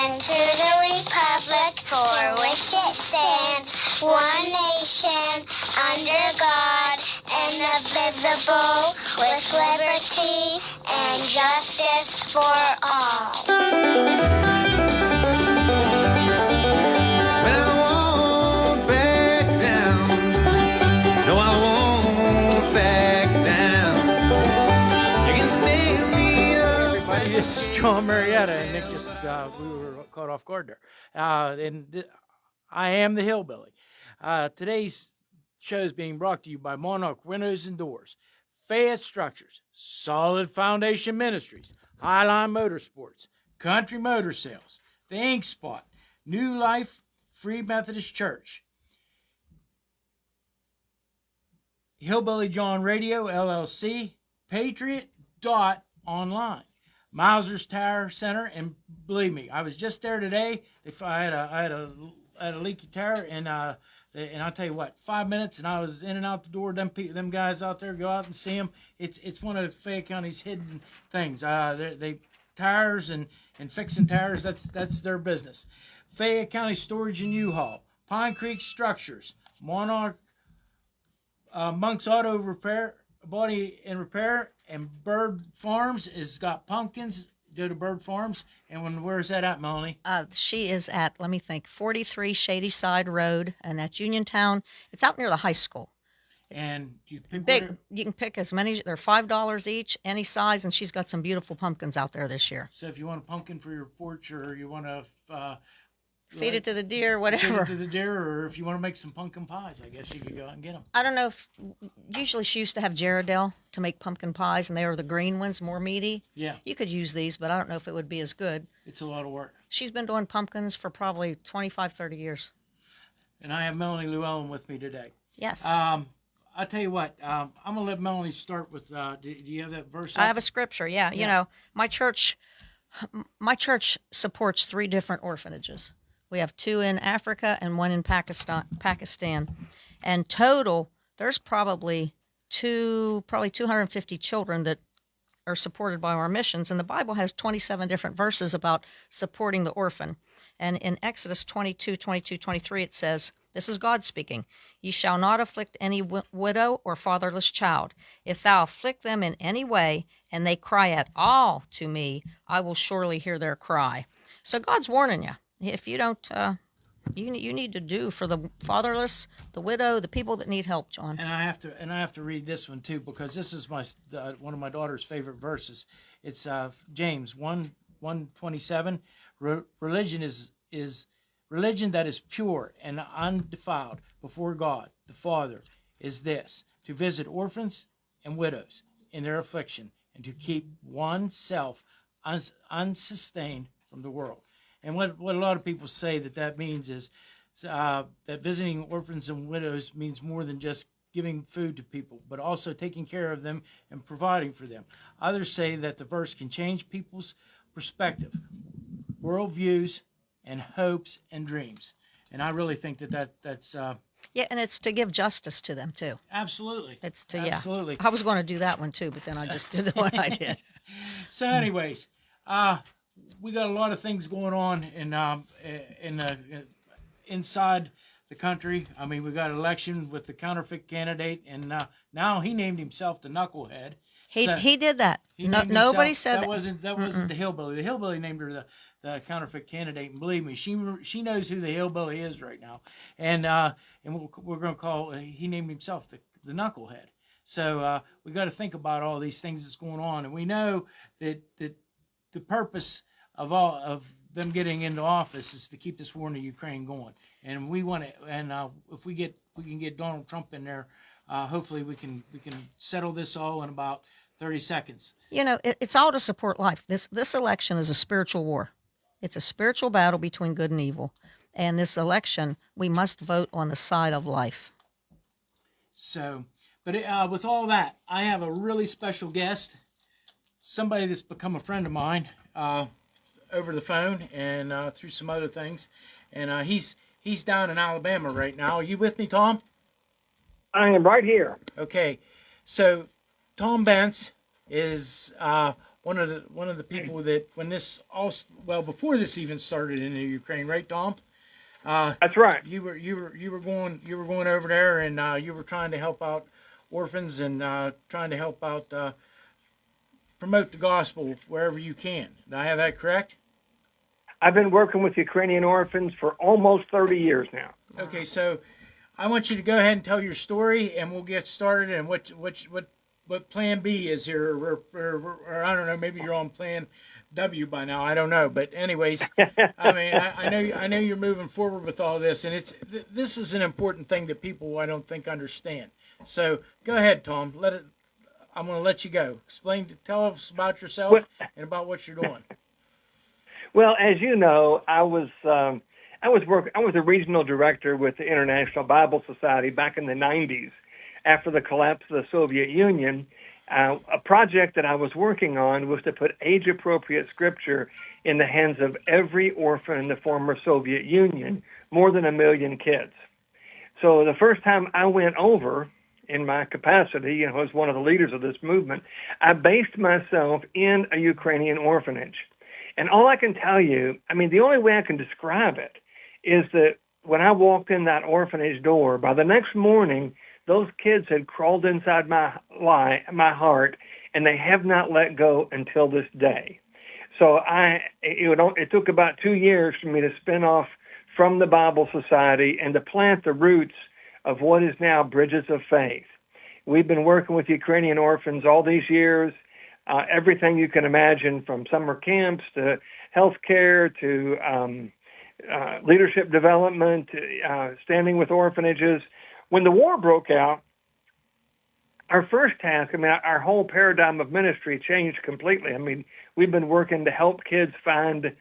and to the republic for which it stands, one nation, under God, indivisible, with liberty and justice for all. But I won't back down. No, I won't back down. You can stand me up. Everybody, this is Jon Marietta, and Nick just, we were caught off guard there. I am the Hillbilly. Today's show is being brought to you by Monarch Windows and Doors, Fayette Structures, Solid Foundation Ministries, Highline Motorsports, Country Motor Sales, The Ink Spot, New Life Free Methodist Church, Hillbilly Jon Radio, LLC, Patriot.online, Mauser's Tire Center, and believe me, I was just there today. I had a leaky tire, and I'll tell you what, 5 minutes, and I was in and out the door. Them guys out there, go out and see them. It's one of Fayette County's hidden things. They tires and fixing tires. That's their business. Fayette County Storage and U-Haul, Pine Creek Structures, Monarch, Monk's Auto Repair, Body and Repair, and Bird Farms has got pumpkins. Go to Bird Farms. And where's that at, Melanie? She is at, let me think, 43 Shady Side Road, and that's Uniontown. It's out near the high school. And you can pick as many. They're $5 each, any size, and she's got some beautiful pumpkins out there this year. So if you want a pumpkin for your porch, or you want to feed it to the deer, whatever. Feed it to the deer, or if you want to make some pumpkin pies, I guess you could go out and get them. I don't know if, usually she used to have Gerardelle to make pumpkin pies, and they are the green ones, more meaty. Yeah. You could use these, but I don't know if it would be as good. It's a lot of work. She's been doing pumpkins for probably 25, 30 years. And I have Melanie Llewellyn with me today. Yes. I'll tell you what, I'm going to let Melanie start with, do you have that verse? I have a scripture, yeah. You know, my church supports 3 different orphanages. We have 2 in Africa and 1 in Pakistan. And total, there's probably 250 children that are supported by our missions. And the Bible has 27 different verses about supporting the orphan. And in Exodus 22, 23, it says, this is God speaking, ye shall not afflict any widow or fatherless child. If thou afflict them in any way, and they cry at all to me, I will surely hear their cry. So God's warning you. If you don't, you need to do for the fatherless, the widow, the people that need help, John. And I have to read this one too, because this is one of my daughter's favorite verses. It's James 1:27. Religion is religion that is pure and undefiled before God the Father is this: to visit orphans and widows in their affliction, and to keep oneself unsustained from the world. And what a lot of people say that means is that visiting orphans and widows means more than just giving food to people, but also taking care of them and providing for them. Others say that the verse can change people's perspective, worldviews, and hopes and dreams. And I really think that's... yeah, and it's to give justice to them, too. Absolutely. It's to, absolutely. Yeah. I was going to do that one, too, but then I just did the one I did. So anyways, we got a lot of things going on inside the country. I mean, we got an election with the counterfeit candidate, and now he named himself the knucklehead. He did that. Nobody said that. That wasn't the hillbilly. The hillbilly named her the counterfeit candidate, and believe me, she knows who the hillbilly is right now. And we're going to call. He named himself the knucklehead. So we got to think about all these things that's going on, and we know that the purpose of them getting into office is to keep this war in the Ukraine going, and we want to. And if we can get Donald Trump in there, hopefully we can settle this all in about 30 seconds. You know, it's all to support life. This election is a spiritual war. It's a spiritual battle between good and evil, and this election we must vote on the side of life. So, but with all that, I have a really special guest, somebody that's become a friend of mine. Over the phone and through some other things, and he's down in Alabama right now. Are you with me, Tom? I am right here. Okay, so Tom Benz is one one of the people that when this before this even started in the Ukraine, right, Tom? That's right. You were going over there, and you were trying to help out orphans and trying to help out promote the gospel wherever you can. Do I have that correct? I've been working with Ukrainian orphans for almost 30 years now. Okay, so I want you to go ahead and tell your story, and we'll get started. And what Plan B is here, or I don't know, maybe you're on Plan W by now. I don't know, but anyways, I mean, I know you're moving forward with all this, and this is an important thing that people I don't think understand. So go ahead, Tom. I'm going to let you go. Tell us about yourself and about what you're doing. Well, as you know, I was a regional director with the International Bible Society back in the 90s after the collapse of the Soviet Union. A project that I was working on was to put age-appropriate scripture in the hands of every orphan in the former Soviet Union, more than 1 million kids. So the first time I went over in my capacity, as one of the leaders of this movement, I based myself in a Ukrainian orphanage. And all I can tell you, I mean, the only way I can describe it is that when I walked in that orphanage door, by the next morning, those kids had crawled inside my heart, and they have not let go until this day. So it took about 2 years for me to spin off from the Bible Society and to plant the roots of what is now Bridges of Faith. We've been working with Ukrainian orphans all these years. Everything you can imagine, from summer camps to healthcare to leadership development, standing with orphanages. When the war broke out, our first task, our whole paradigm of ministry changed completely. I mean, we've been working to help kids find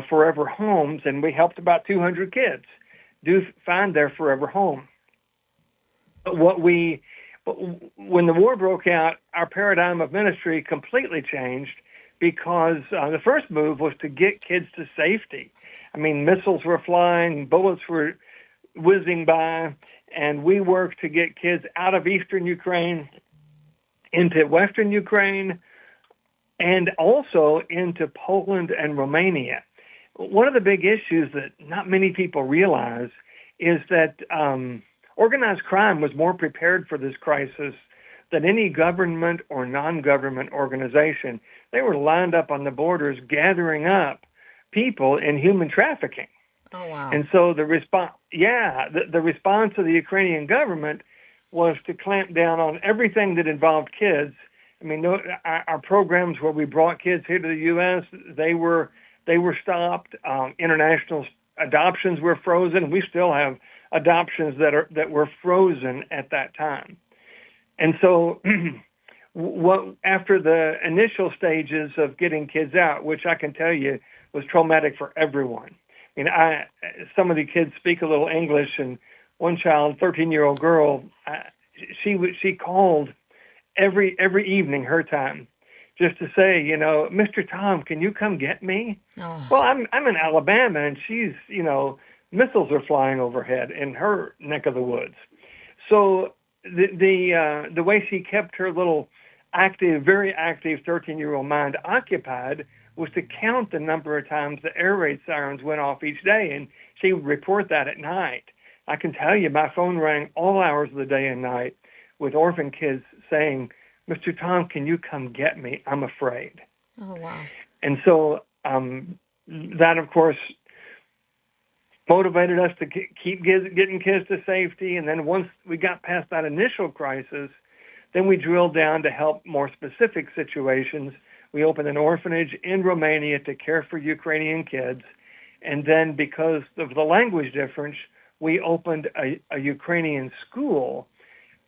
forever homes, and we helped about 200 kids find their forever home. But when the war broke out, our paradigm of ministry completely changed because the first move was to get kids to safety. I mean, missiles were flying, bullets were whizzing by, and we worked to get kids out of eastern Ukraine into western Ukraine and also into Poland and Romania. One of the big issues that not many people realize is that organized crime was more prepared for this crisis than any government or non-government organization. They were lined up on the borders gathering up people in human trafficking. Oh, wow. And so the response of the Ukrainian government was to clamp down on everything that involved kids. I mean, our programs where we brought kids here to the U.S., they were stopped. International adoptions were frozen. We still have adoptions that were frozen at that time. And so after the initial stages of getting kids out, which I can tell you was traumatic for everyone. I mean, some of the kids speak a little English, and one child, 13-year-old girl, she called every evening, her time, just to say, Mr. Tom, can you come get me? Oh. Well, I'm in Alabama, and she's, missiles are flying overhead in her neck of the woods. So the way she kept her little active, very active 13-year-old mind occupied was to count the number of times the air raid sirens went off each day, and she would report that at night. I can tell you my phone rang all hours of the day and night with orphan kids saying, Mr. Tom, can you come get me? I'm afraid. Oh, wow. And so that, of course, motivated us to keep getting kids to safety. And then once we got past that initial crisis, then we drilled down to help more specific situations. We opened an orphanage in Romania to care for Ukrainian kids. And then because of the language difference, we opened a Ukrainian school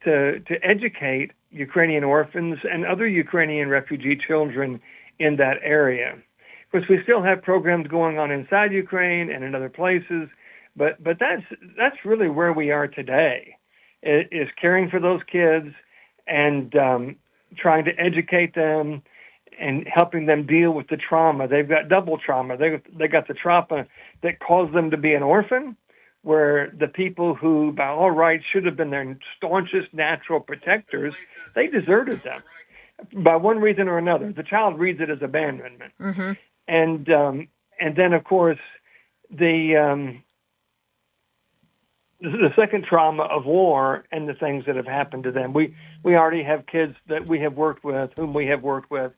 to educate Ukrainian orphans and other Ukrainian refugee children in that area. Of course, we still have programs going on inside Ukraine and in other places, but that's really where we are today, is caring for those kids and trying to educate them and helping them deal with the trauma. They've got double trauma. They got the trauma that caused them to be an orphan, where the people who, by all rights, should have been their staunchest natural protectors, they deserted them. by one reason or another. The child reads it as abandonment. Mm-hmm. And then, of course, the second trauma of war and the things that have happened to them. We already have kids that we have worked with, whom we have worked with,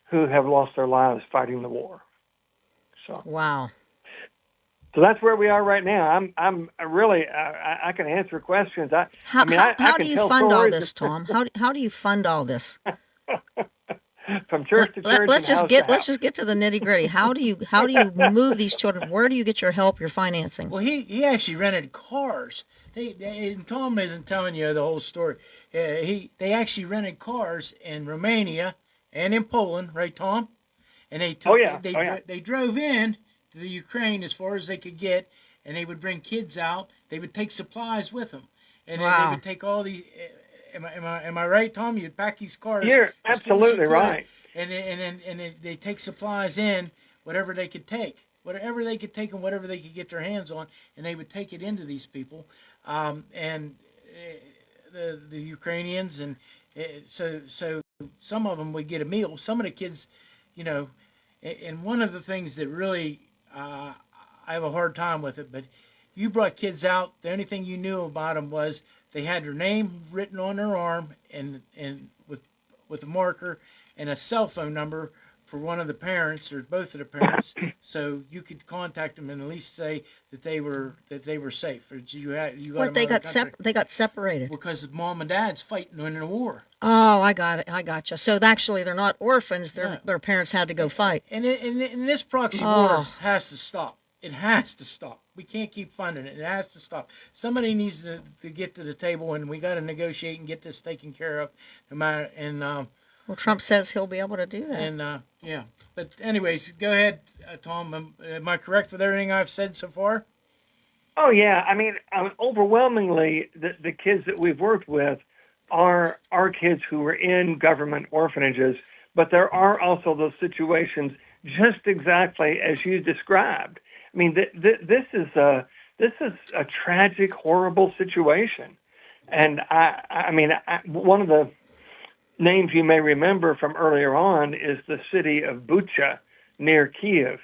who have lost their lives fighting the war. So Wow. So that's where we are right now. I'm really I can answer questions. How I do can you tell fund all stories this, Tom? How do you fund all this? from church to church. Let's and house to house. just get to the nitty gritty. How do you move these children? Where do you get your help, your financing? Well, he actually rented cars. And Tom isn't telling you the whole story. They actually rented cars in Romania and in Poland, right, Tom? And they took, they drove in to the Ukraine as far as they could get, and they would bring kids out. They would take supplies with them, and Wow. they would take all the. Am I right, Tom? You'd pack these cars. You're as full as you absolutely could, right. And they take supplies in, whatever they could take, and whatever they could get their hands on, and they would take it into these people, and the Ukrainians, and so some of them would get a meal. Some of the kids, and one of the things that really I have a hard time with it, but you brought kids out. The only thing you knew about them was they had their name written on their arm and with a marker and a cell phone number for one of the parents or both of the parents, so you could contact them and at least say that they were safe. Or you got What, them out of the country. they got separated? Because mom and dad's fighting in the war. Oh, I got it. I got you. So actually, they're not orphans. Their parents had to go fight. And this proxy war has to stop. It has to stop. We can't keep funding it. It has to stop. Somebody needs to get to the table, and we got to negotiate and get this taken care of. No matter Well, Trump says he'll be able to do that. and yeah. But anyways, go ahead, Tom. Am I correct with everything I've said so far? Oh yeah, overwhelmingly the kids that we've worked with are kids who were in government orphanages, but there are also those situations just exactly as you described. I mean, this is a tragic, horrible situation, and one of the names you may remember from earlier on is the city of Bucha near Kiev.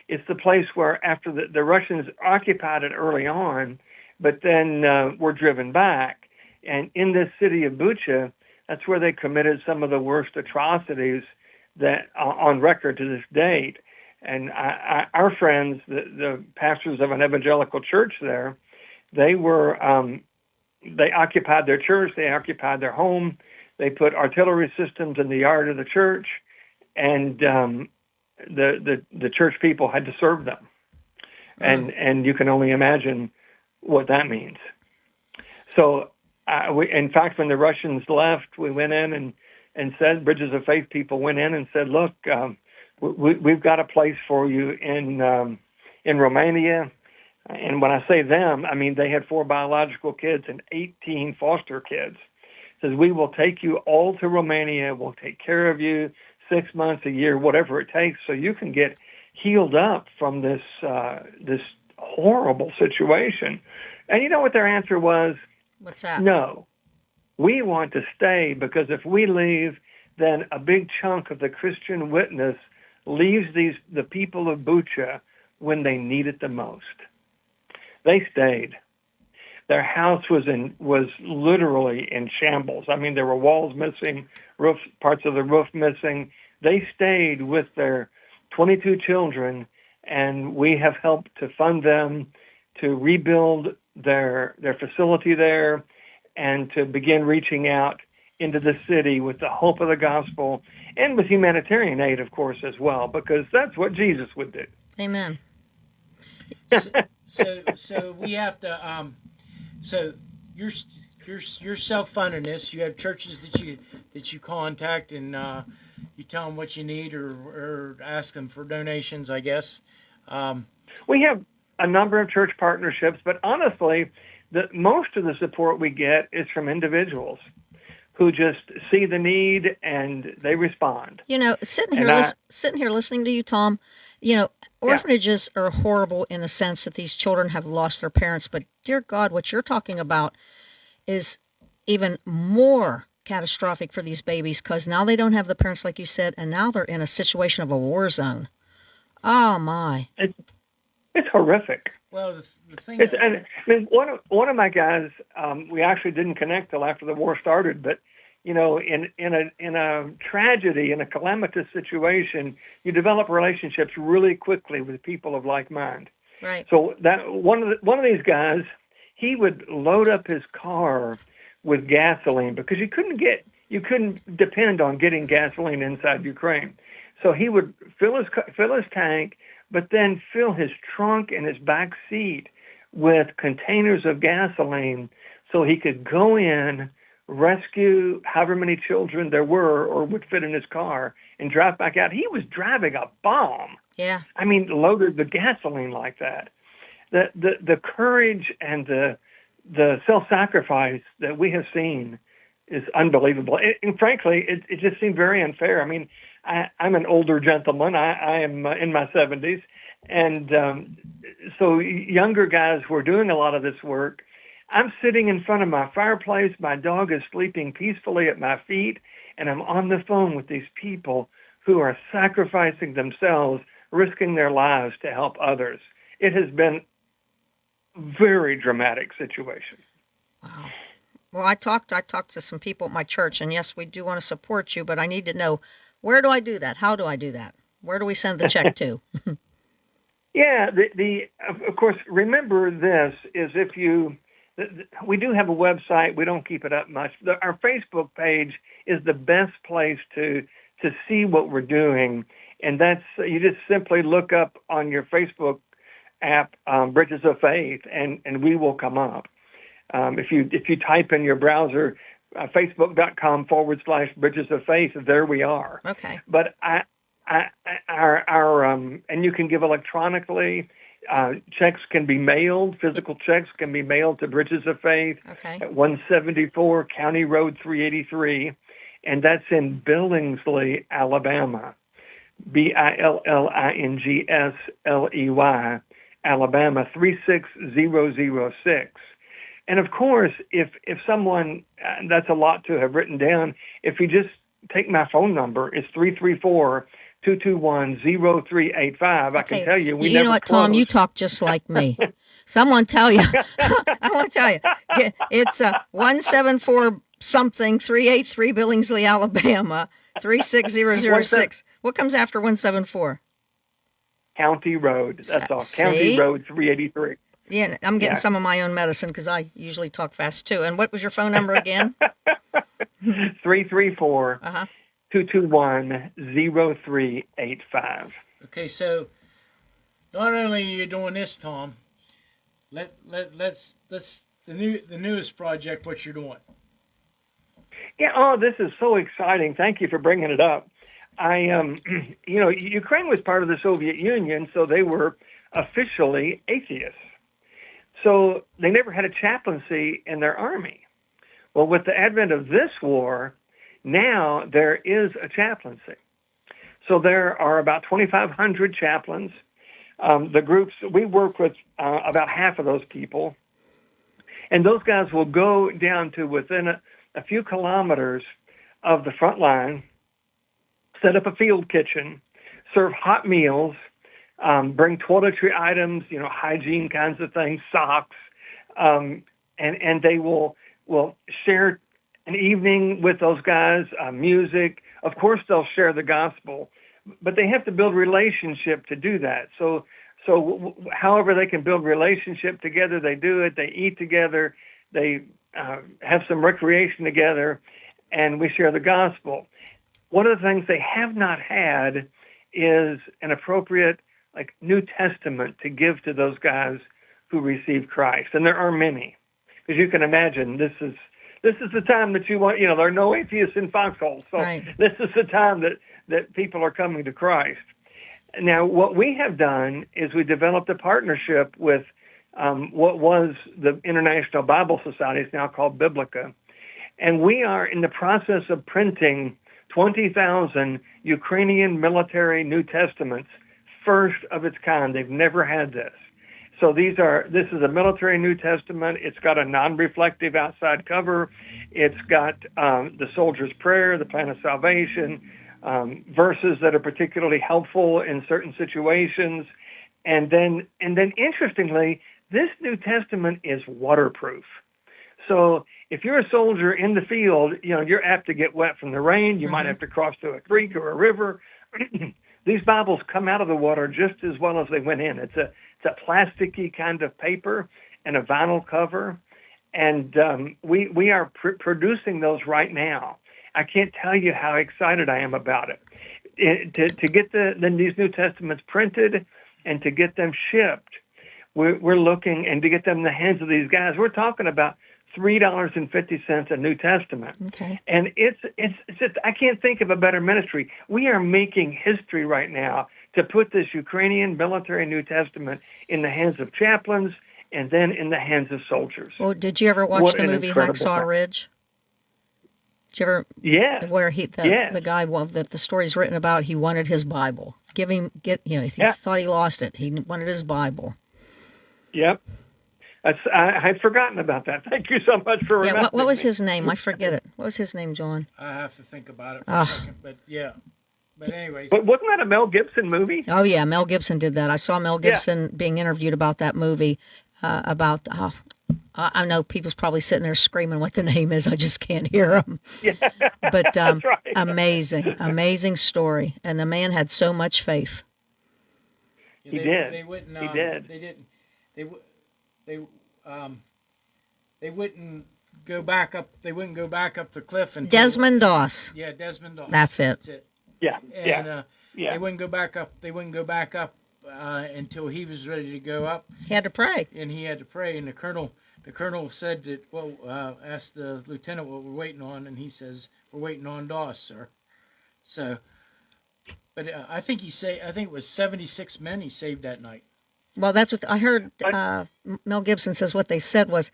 It's the place where after the Russians occupied it early on, but then were driven back. And in this city of Bucha, that's where they committed some of the worst atrocities that on record to this date. And our friends, the pastors of an evangelical church there, they occupied their church, they occupied their home, they put artillery systems in the yard of the church, and the church people had to serve them. And you can only imagine what that means. So, in fact, when the Russians left, we went in and said, Bridges of Faith people went in and said, look, we've got a place for you in Romania. And when I say them, I mean they had 4 biological kids and 18 foster kids. Says, we will take you all to Romania. We'll take care of you 6 months, a year, whatever it takes, so you can get healed up from this horrible situation. And you know what their answer was? What's that? No. We want to stay because if we leave, then a big chunk of the Christian witness leaves the people of Bucha when they need it the most. They stayed. Their house was literally in shambles. I mean, there were walls missing, parts of the roof missing. They stayed with their 22 children, and we have helped to fund them to rebuild their facility there and to begin reaching out into the city with the hope of the gospel and with humanitarian aid, of course, as well, because that's what Jesus would do. Amen. So we have to. So you're self-funding this. You have churches that you contact and you tell them what you need or ask them for donations, I guess. We have a number of church partnerships, but honestly, most of the support we get is from individuals who just see the need and they respond. Sitting here listening to you, Tom, orphanages are horrible in the sense that these children have lost their parents. But dear God, what you're talking about is even more catastrophic for these babies because now they don't have the parents, like you said, and now they're in a situation of a war zone. Oh, my. It's horrific. Well, the thing. I mean, one of my guys, we actually didn't connect till after the war started, but in a tragedy, in a calamitous situation, you develop relationships really quickly with people of like mind. Right. So that one of these guys, he would load up his car with gasoline because you couldn't depend on getting gasoline inside Ukraine. So he would fill his tank, but then fill his trunk and his back seat with containers of gasoline so he could go in, rescue however many children there were or would fit in his car, and drive back out. He was driving a bomb. Yeah. I mean, loaded with gasoline like that. The courage and the self-sacrifice that we have seen is unbelievable. And frankly, it just seemed very unfair. I mean, I'm an older gentleman. I am in my 70s. And so younger guys were doing a lot of this work. I'm sitting in front of my fireplace. My dog is sleeping peacefully at my feet. And I'm on the phone with these people who are sacrificing themselves, risking their lives to help others. It has been a very dramatic situation. Wow. Well, I talked to some people at my church, and yes, we do want to support you, but I need to know, where do I do that? How do I do that? Where do we send the check to? Yeah, of course, remember this is we do have a website. We don't keep it up much. Our Facebook page is the best place to see what we're doing, and that's you just simply look up on your Facebook app Bridges of Faith, and we will come up. If you type in your browser facebook.com/Bridges of Faith, there we are. Okay. But our and you can give electronically. Checks can be mailed. Physical checks can be mailed to Bridges of Faith at 174 County Road 383, and that's in Billingsley, Alabama. Billingsley, Alabama 36006. And of course, if someone, that's a lot to have written down, if you just take my phone number, it's 334-221-0385. I can tell you, we you never know what, close. Tom, you talk just like me. Someone tell you. I want to tell you. It's 174 something 383 Billingsley, Alabama 36006. What comes after 174? County Road. That's all. County Road 383. Yeah, I'm getting some of my own medicine because I usually talk fast too. And what was your phone number again? 334-221-0385. Okay, so not only are you doing this, Tom, let's the newest project what you're doing. Yeah, this is so exciting. Thank you for bringing it up. Ukraine was part of the Soviet Union, so they were officially atheists. So they never had a chaplaincy in their army. Well, with the advent of this war, now there is a chaplaincy. So there are about 2,500 chaplains. The groups, we work with about half of those people. And those guys will go down to within a few kilometers of the front line, set up a field kitchen, serve hot meals, bring toiletry items, hygiene kinds of things, socks, and they will share an evening with those guys, music. Of course, they'll share the gospel, but they have to build relationship to do that. So however they can build relationship together, they do it. They eat together. They have some recreation together, and we share the gospel. One of the things they have not had is an appropriate New Testament to give to those guys who receive Christ. And there are many. Because you can imagine this is the time that you want, there are no atheists in foxholes. So This is the time that people are coming to Christ. Now, what we have done is we developed a partnership with what was the International Bible Society. It's now called Biblica. And we are in the process of printing 20,000 Ukrainian military New Testaments, first of its kind. They've never had this. So this is a military New Testament. It's got a non-reflective outside cover. It's got the soldier's prayer, the plan of salvation, verses that are particularly helpful in certain situations. And then interestingly, this New Testament is waterproof. So if you're a soldier in the field, you're apt to get wet from the rain. You might have to cross through a creek or a river. These Bibles come out of the water just as well as they went in. It's a plasticky kind of paper and a vinyl cover, and we are producing those right now. I can't tell you how excited I am about it. To get these New Testaments printed and to get them shipped, we're looking, and to get them in the hands of these guys, we're talking about $3.50 a New Testament. Okay. And it's just, I can't think of a better ministry. We are making history right now to put this Ukrainian military New Testament in the hands of chaplains and then in the hands of soldiers. Well, did you ever watch What the an movie incredible Hacksaw thing. Ridge? Did you ever? Yeah. Where Yes. the guy that the story's written about, he wanted his Bible. He thought he lost it. He wanted his Bible. Yep. I'd forgotten about that. Thank you so much for remembering. Yeah, what was his name? I forget it. What was his name, John? I have to think about it for a second, but yeah. But anyways, But wasn't that a Mel Gibson movie? Oh, yeah, Mel Gibson did that. I saw Mel Gibson being interviewed about that movie, I know people's probably sitting there screaming what the name is. I just can't hear them. Yeah. But That's right. amazing story. And the man had so much faith. He did. They wouldn't. He did. They didn't. They wouldn't go back up. They wouldn't go back up the cliff until Desmond Doss. Yeah, Desmond Doss. That's it. That's it. Yeah. And Yeah. they wouldn't go back up. They wouldn't go back up until he was ready to go up, He had to pray. and he had to pray. And the colonel said that. Asked the lieutenant what we're waiting on, and he says we're waiting on Doss, sir. So, but I think it was 76 men he saved that night. Well, that's what I heard. Mel Gibson says what they said was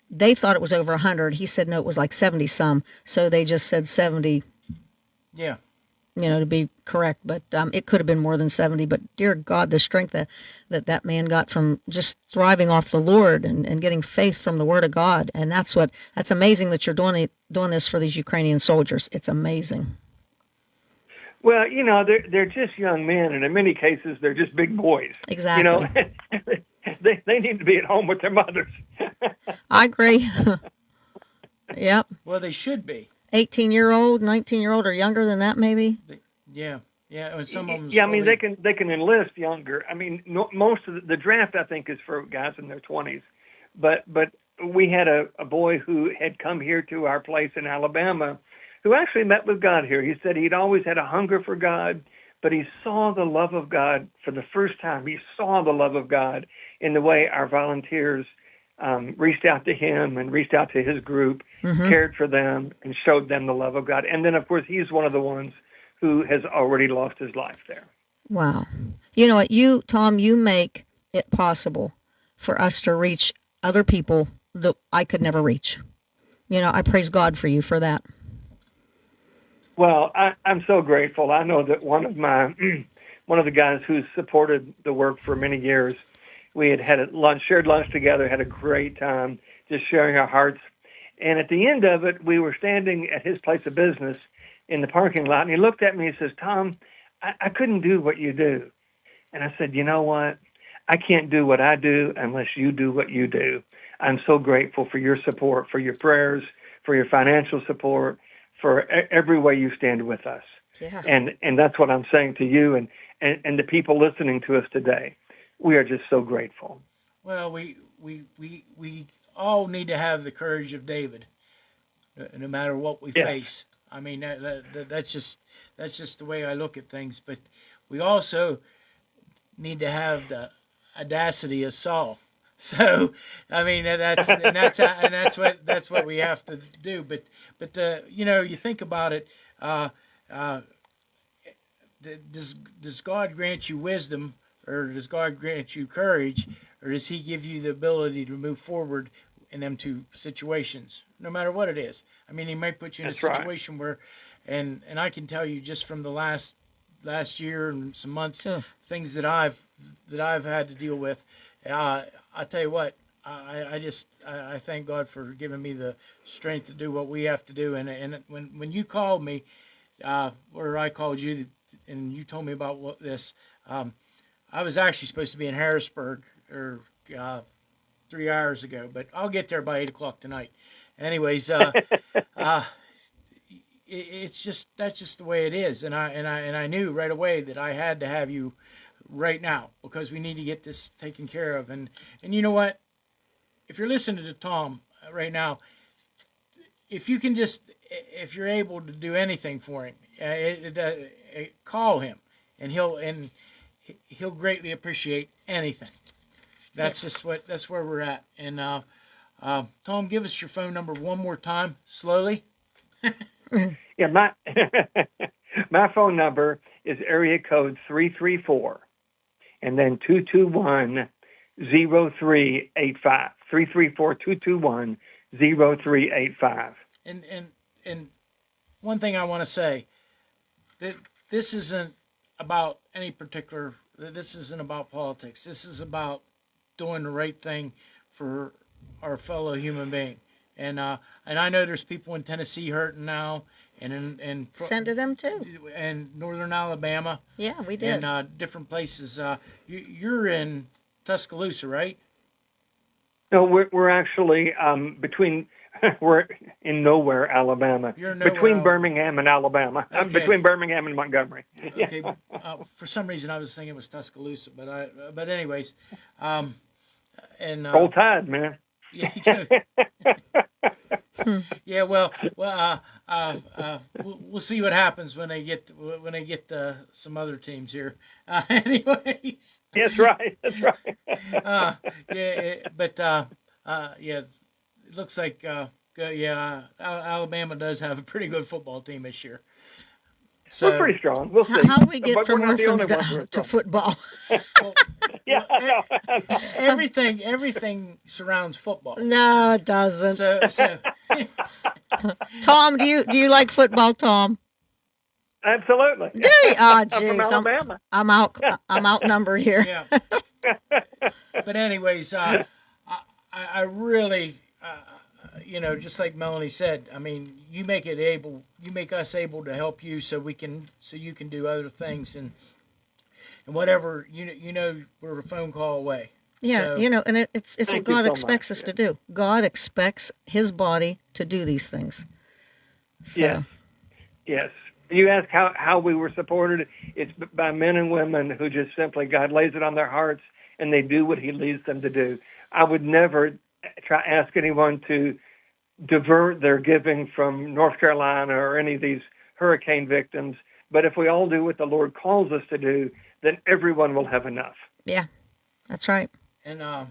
they thought it was over 100. He said, no, it was like 70 some. So they just said 70, Yeah. to be correct. But it could have been more than 70. But dear God, the strength that man got from just thriving off the Lord and getting faith from the Word of God. And that's amazing that you're doing this for these Ukrainian soldiers. It's amazing. Well, they're just young men, and in many cases, they're just big boys. Exactly. They need to be at home with their mothers. I agree. Yep. Well, they should be. 18-year-old, 19-year-old, or younger than that, maybe. Yeah. And some of them. Yeah, I mean, they can enlist younger. I mean, most of the draft, I think, is for guys in their 20s. But we had a boy who had come here to our place in Alabama, who actually met with God here. He said he'd always had a hunger for God, but he saw the love of God for the first time. He saw the love of God in the way our volunteers reached out to him and reached out to his group, cared for them, and showed them the love of God. And then, of course, he's one of the ones who has already lost his life there. Wow. You know what, Tom, you make it possible for us to reach other people that I could never reach. I praise God for you for that. Well, I'm so grateful. I know that one of the guys who's supported the work for many years, we had shared lunch together, had a great time, just sharing our hearts. And at the end of it, we were standing at his place of business in the parking lot, and he looked at me and says, Tom, I couldn't do what you do. And I said, you know what? I can't do what I do unless you do what you do. I'm so grateful for your support, for your prayers, for your financial support, for every way you stand with us. Yeah. And that's what I'm saying to you and the people listening to us today. We are just so grateful. Well, we all need to have the courage of David, no matter what we face. I mean, that's just the way I look at things. But we also need to have the audacity of Saul. So, I mean, that's what we have to do. But you think about it. Does God grant you wisdom, or does God grant you courage, or does He give you the ability to move forward in them two situations, no matter what it is? I mean, He might put you in a situation where, and I can tell you just from the last year and some months, things that I've had to deal with, I tell you what, I thank God for giving me the strength to do what we have to do. And when you called me, or I called you, and you told me about this, I was actually supposed to be in Harrisburg or 3 hours ago, but I'll get there by 8 o'clock tonight. Anyways, it's just that's just the way it is, and I knew right away that I had to have you right now because we need to get this taken care of. And you know what? If you're listening to Tom right now, if you're able to do anything for him, call him, and he'll greatly appreciate anything. That's where we're at. And Tom, give us your phone number one more time, slowly. Yeah, my my phone number is area code 334, and then 221-0385. 334-221-0385. And one thing I want to say, that this isn't about any particular. This isn't about politics. This is about doing the right thing for our fellow human being. And I know there's people in Tennessee hurting now, and in Send to them too. and northern Alabama. Yeah, we did. And different places. You're in Tuscaloosa, right? No, we're actually between. We're in nowhere, Alabama. You're nowhere, between Birmingham and Alabama. Okay. Between Birmingham and Montgomery. Okay. For some reason, I was thinking it was Tuscaloosa, but anyways, and Roll Tide, man. yeah, yeah. Well, we'll see what happens when they get some other teams here. Anyways. That's right. That's right. Yeah, it looks like Alabama does have a pretty good football team this year. So, We're pretty strong. We'll see. How do we get But from we're not the orphans only ones who are to strong. football? Yeah, I know. everything surrounds football. No, it doesn't. So Tom, do you like football, Tom? Absolutely. Do you? Oh, I'm from jeez, Alabama. I'm outnumbered here. yeah. But anyways, I really, just like Melanie said, I mean, you make us able to help you so you can do other things and whatever, we're a phone call away. Yeah, So, and it's what Thank you God so expects much. us to do. God expects His body to do these things. So, Yes. Yes. You ask how we were supported. It's by men and women who just simply, God lays it on their hearts and they do what He leads them to do. I would never ask anyone to divert their giving from North Carolina or any of these hurricane victims. But if we all do what the Lord calls us to do, then everyone will have enough. yeah, that's right. and I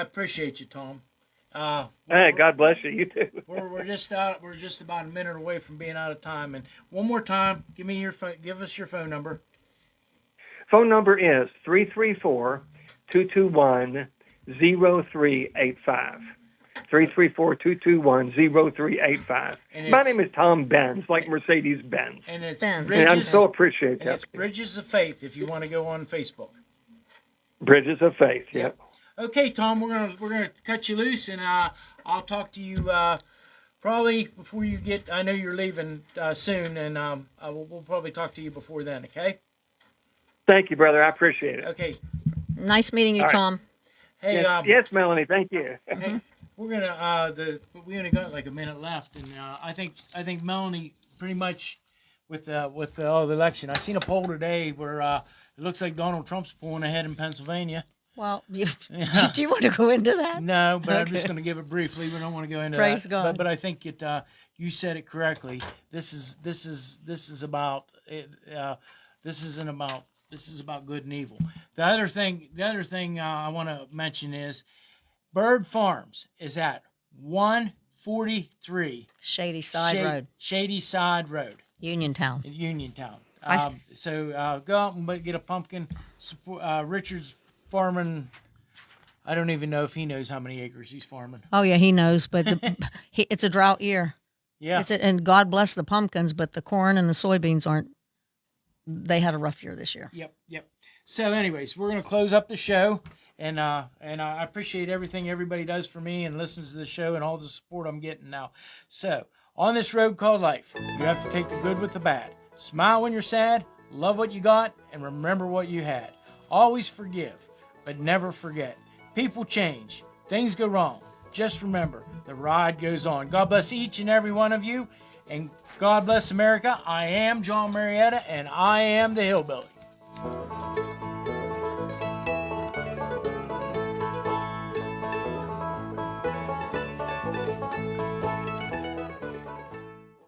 appreciate you, Tom. Hey, God bless you. You too. We're just about a minute away from being out of time. And one more time, give us your phone number. Phone number is 334-221-0385. 334-221-0385. And My it's- name is Tom Benz, like Mercedes Benz. And it's Benz. And I Bridges, so appreciate and that. it's Bridges of Faith if you want to go on Facebook. Bridges of Faith. Yep. Okay, Tom, we're gonna cut you loose, and I'll talk to you probably before you get. I know you're leaving soon, and we'll probably talk to you before then. Okay. Thank you, brother. I appreciate it. Okay. Nice meeting you, All right. Tom. Hey, Yes, Melanie. Thank you. hey, we're gonna we only got like a minute left, and I think Melanie pretty much with all the election. I seen a poll today where it looks like Donald Trump's pulling ahead in Pennsylvania. Well, do you want to go into that? No, but I'm just Okay. going to give it briefly. We don't want to go into Praise that. God. But I think you said it correctly. This is about this is about good and evil. The other thing I want to mention is Bird Farms is at 143 Shady Side Road, Shady Side Road Uniontown. in Uniontown. I- So go out and get a pumpkin. Support, Richard's farming. I don't even know if he knows how many acres he's farming. Oh yeah, he knows, but it's a drought year. Yeah. And God bless the pumpkins, but the corn and the soybeans aren't. They had a rough year this year. Yep. So, anyways, we're going to close up the show, And I appreciate everything everybody does for me and listens to the show and all the support I'm getting now. So, on this road called life, you have to take the good with the bad. Smile when you're sad, love what you got, and remember what you had. Always forgive, but never forget. People change. Things go wrong. Just remember, the ride goes on. God bless each and every one of you, and God bless America. I am Jon Marietta, and I am the Hillbilly.